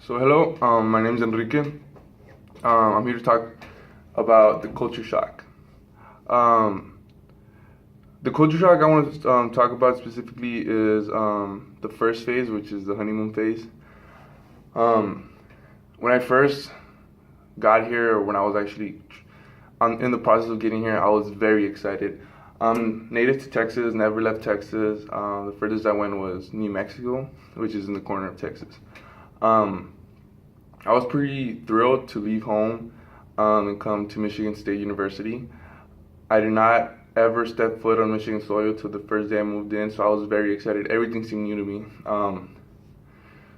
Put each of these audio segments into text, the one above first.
So hello, my name is Enrique. I'm here to talk about the culture shock. Um, the culture shock I want to talk about specifically is the first phase, which is the honeymoon phase. Um, when I first got here, or when I was actually in the process of getting here, I was very excited. I'm native to Texas, never left Texas. The furthest I went was New Mexico, which is in the corner of Texas. Um, I was pretty thrilled to leave home and come to Michigan State University. I did not ever step foot on Michigan soil till the first day I moved in, so I was very excited. Everything seemed new to me.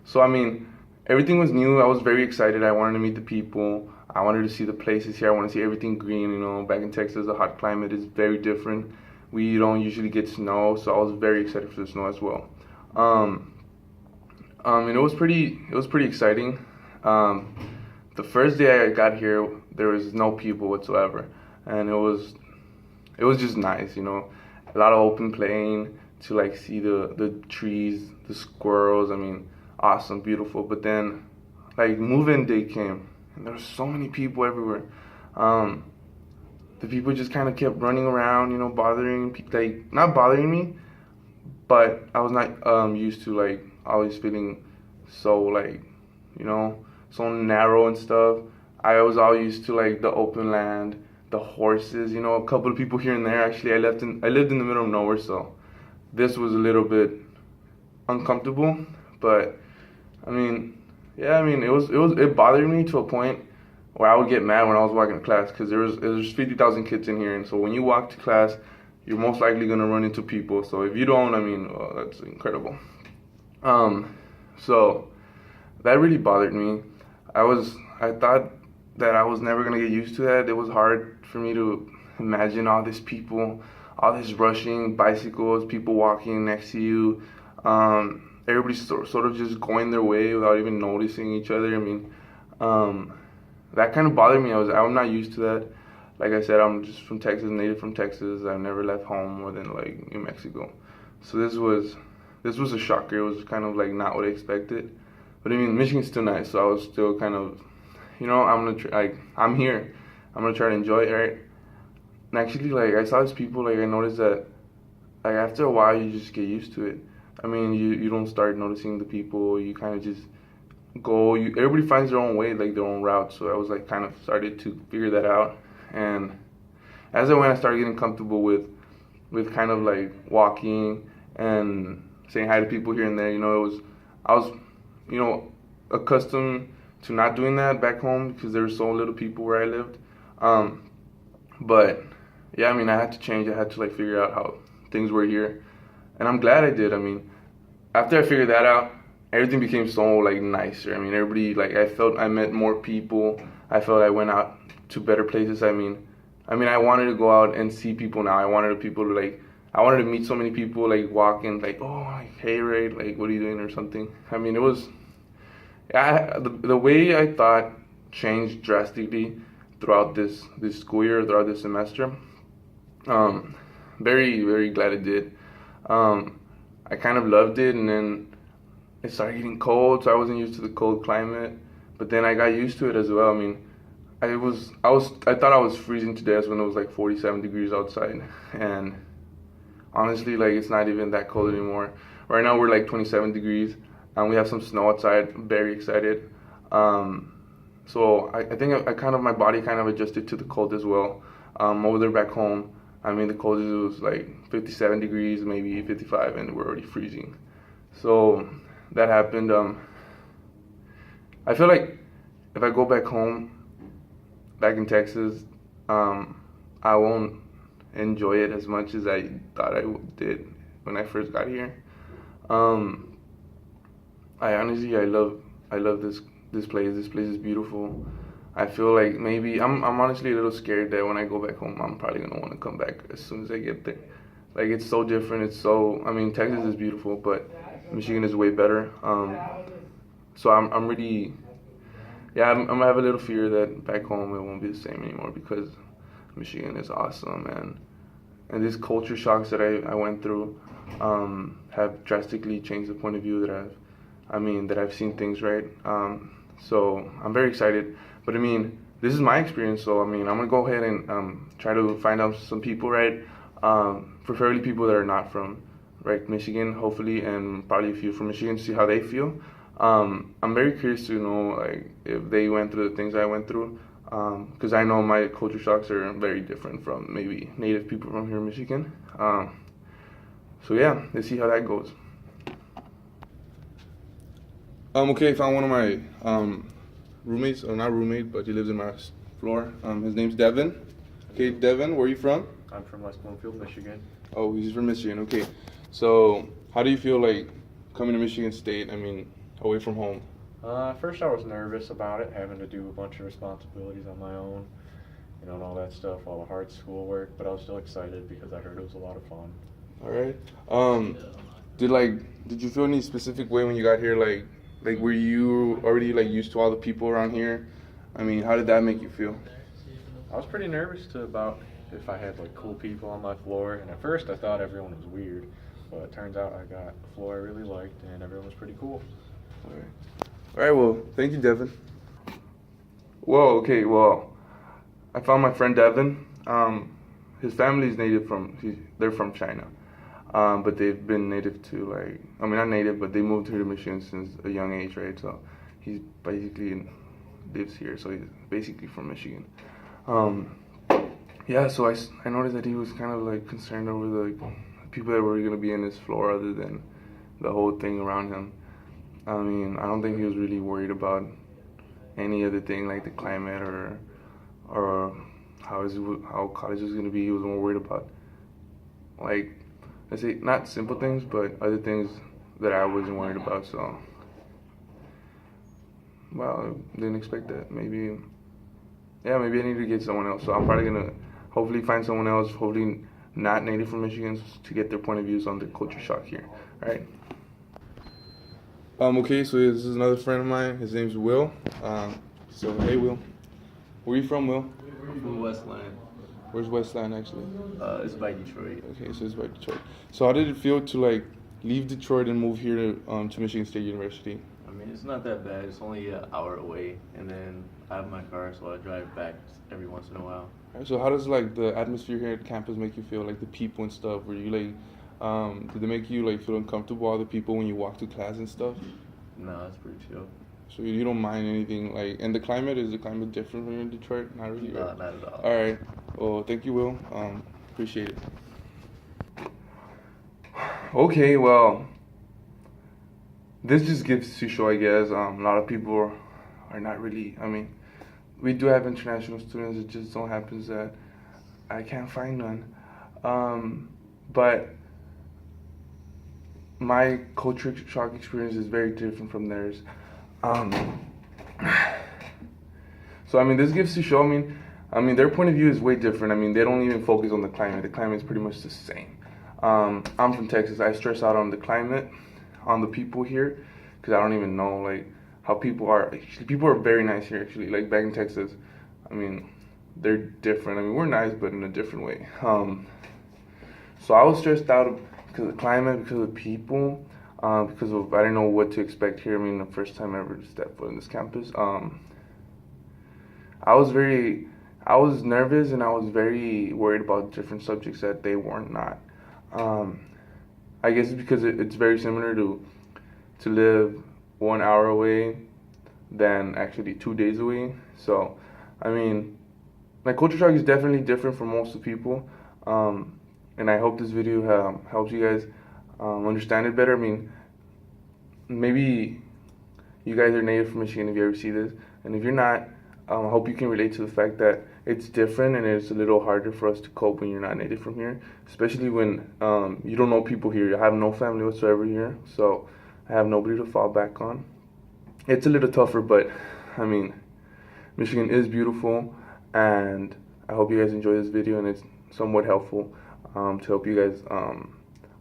So, I mean, everything was new. I was very excited. I wanted to meet the people. I wanted to see the places here. I want to see everything green. You know, back in Texas, the hot climate is very different. We don't usually get snow, so I was very excited for the snow as well. Um, and it was pretty exciting. Um, the first day I got here, there was no people whatsoever, and it was just nice, you know, a lot of open plain to like see the trees, the squirrels. I mean, awesome, beautiful. But then, like move-in day came, and there were so many people everywhere. Um, the people just kind of kept running around, you know, like not bothering me, but I was not used to like always feeling so like, you know, so narrow and stuff. I was all used to like the open land, the horses, you know, a couple of people here and there. Actually, I lived in the middle of nowhere, so this was a little bit uncomfortable. But I mean, yeah, I mean, it bothered me to a point where I would get mad when I was walking to class because there's 50,000 kids in here, and so when you walk to class, you're most likely gonna run into people. So if you don't, I mean, well, that's incredible. Um, so that really bothered me. I thought that I was never gonna get used to that. It was hard for me to imagine all these people, all this rushing, bicycles, people walking next to you. Everybody's sort of just going their way without even noticing each other. I mean, um, that kind of bothered me. I'm not used to that. Like I said, I'm just from Texas, native from Texas. I've never left home more than like New Mexico. So this was a shocker. It was kind of like not what I expected. But I mean, Michigan's still nice, so I was still kind of, you know, I'm here. I'm gonna try to enjoy it, right? And actually, like, I saw these people, like, I noticed that, like, after a while, you just get used to it. I mean, you don't start noticing the people. You kind of just everybody finds their own way, like, their own route. So I was, like, kind of started to figure that out. And as I went, I started getting comfortable with kind of, like, walking and saying hi to people here and there. You know, I was, you know, accustomed to not doing that back home because there were so little people where I lived. Um, but yeah, I mean, I had to change. I had to like figure out how things were here, and I'm glad I did. I mean, after I figured that out, everything became so like nicer. I mean, everybody like I felt I met more people. I felt I went out to better places. I mean, I wanted to go out and see people now. I wanted to meet so many people, like walking, like, oh, like, hey Ray, like what are you doing or something. I mean, it was the way I thought changed drastically throughout this school year, throughout this semester. Um, very very glad it did. Um, I kind of loved it, and then it started getting cold, so I wasn't used to the cold climate. But then I got used to it as well. I mean, I thought I was freezing to death when it was like 47 degrees outside, and honestly, like it's not even that cold anymore. Right now we're like 27 degrees, and we have some snow outside. Very excited. Um, so I think kind of my body kind of adjusted to the cold as well. Over there back home, I mean the coldest it was like 57 degrees, maybe 55, and we're already freezing. So that happened. I feel like if I go back home, back in Texas, I won't enjoy it as much as I thought did when I first got here. Um, I love this place. This place is beautiful. I feel like maybe I'm honestly a little scared that when I go back home, I'm probably gonna want to come back as soon as I get there. Like it's so different. I mean, Texas is beautiful, but Michigan is way better. So I'm really, yeah, I'm gonna have a little fear that back home it won't be the same anymore because Michigan is awesome, and these culture shocks that I went through have drastically changed the point of view that I've seen things, right. So I'm very excited. But I mean, this is my experience, so I mean, I'm gonna go ahead and try to find out some people, right? Preferably people that are not from, right, Michigan, hopefully, and probably a few from Michigan to see how they feel. I'm very curious to know like if they went through the things I went through, because I know my culture shocks are very different from maybe native people from here in Michigan. So yeah, let's see how that goes. Okay, I found one of my roommates, or not roommate, but he lives in my floor. His name's Devin. Okay, Devin, where are you from? I'm from West Bloomfield, Michigan. Oh, he's from Michigan. Okay, so how do you feel like coming to Michigan State? I mean, away from home. At first I was nervous about it, having to do a bunch of responsibilities on my own, and all that stuff, all the hard schoolwork, but I was still excited because I heard it was a lot of fun. All right. Did you feel any specific way when you got here? Like were you already like used to all the people around here? I mean, how did that make you feel? I was pretty nervous about if I had like cool people on my floor, and at first I thought everyone was weird, but it turns out I got a floor I really liked, and everyone was pretty cool. All right. All right. Well, thank you, Devin. Whoa. Okay. Well, I found my friend Devin. His family's they're from China. But they've been native to not native, but they moved here to Michigan since a young age, right? So he's basically lives here, so he's basically from Michigan. Yeah, so I noticed that he was kind of like concerned over the people that were going to be in his floor other than the whole thing around him. I mean, I don't think he was really worried about any other thing like the climate or how college was going to be. He was more worried about like, let's say, not simple things, but other things that I wasn't worried about. So, well, I didn't expect that. Maybe I need to get someone else. So I'm probably gonna hopefully find someone else, hopefully not native from Michigan, to get their point of views on the culture shock here. All right. Okay, so this is another friend of mine. His name's Will. So hey, Will. Where are you from, Will? I'm from Westland. Where's Westland actually? It's by Detroit. Okay, so it's by Detroit. So how did it feel to like leave Detroit and move here to Michigan State University? I mean, it's not that bad. It's only an hour away, and then I have my car, so I drive back every once in a while. Right, so how does like the atmosphere here at campus make you feel? Like the people and stuff? Were you like, did they make you like feel uncomfortable? All the people when you walk to class and stuff? No, it's pretty chill. So you don't mind anything like? And is the climate different from here in Detroit? Not really. No, not at all. All right. Well, thank you, Will. Appreciate it. Okay, well, this just gives to show, I guess, a lot of people are not really. I mean, we do have international students. It just so happens that I can't find none. But my culture shock experience is very different from theirs. So I mean, this gives to show. I mean, their point of view is way different. I mean, they don't even focus on the climate. The climate is pretty much the same. I'm from Texas. I stress out on the climate, on the people here, because I don't even know like how people are. Actually, people are very nice here. Actually, like back in Texas, I mean, they're different. I mean, we're nice, but in a different way. So I was stressed out because of the climate, because of the people, because of I didn't know what to expect here. I mean, the first time I ever stepped foot in this campus. I was nervous and I was very worried about different subjects that they were not. I guess it's because it's very similar to live 1 hour away than actually 2 days away. So, I mean, my culture shock is definitely different from most of the people. And I hope this video helps you guys understand it better. I mean, maybe you guys are native from Michigan if you ever see this. And if you're not, I hope you can relate to the fact that it's different and it's a little harder for us to cope when you're not native from here, especially when you don't know people here. I have no family whatsoever here, so I have nobody to fall back on. It's a little tougher, but I mean, Michigan is beautiful, and I hope you guys enjoy this video and it's somewhat helpful to help you guys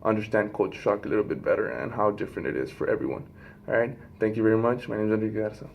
understand culture shock a little bit better and how different it is for everyone. All right, thank you very much. My name is Enrique Garza.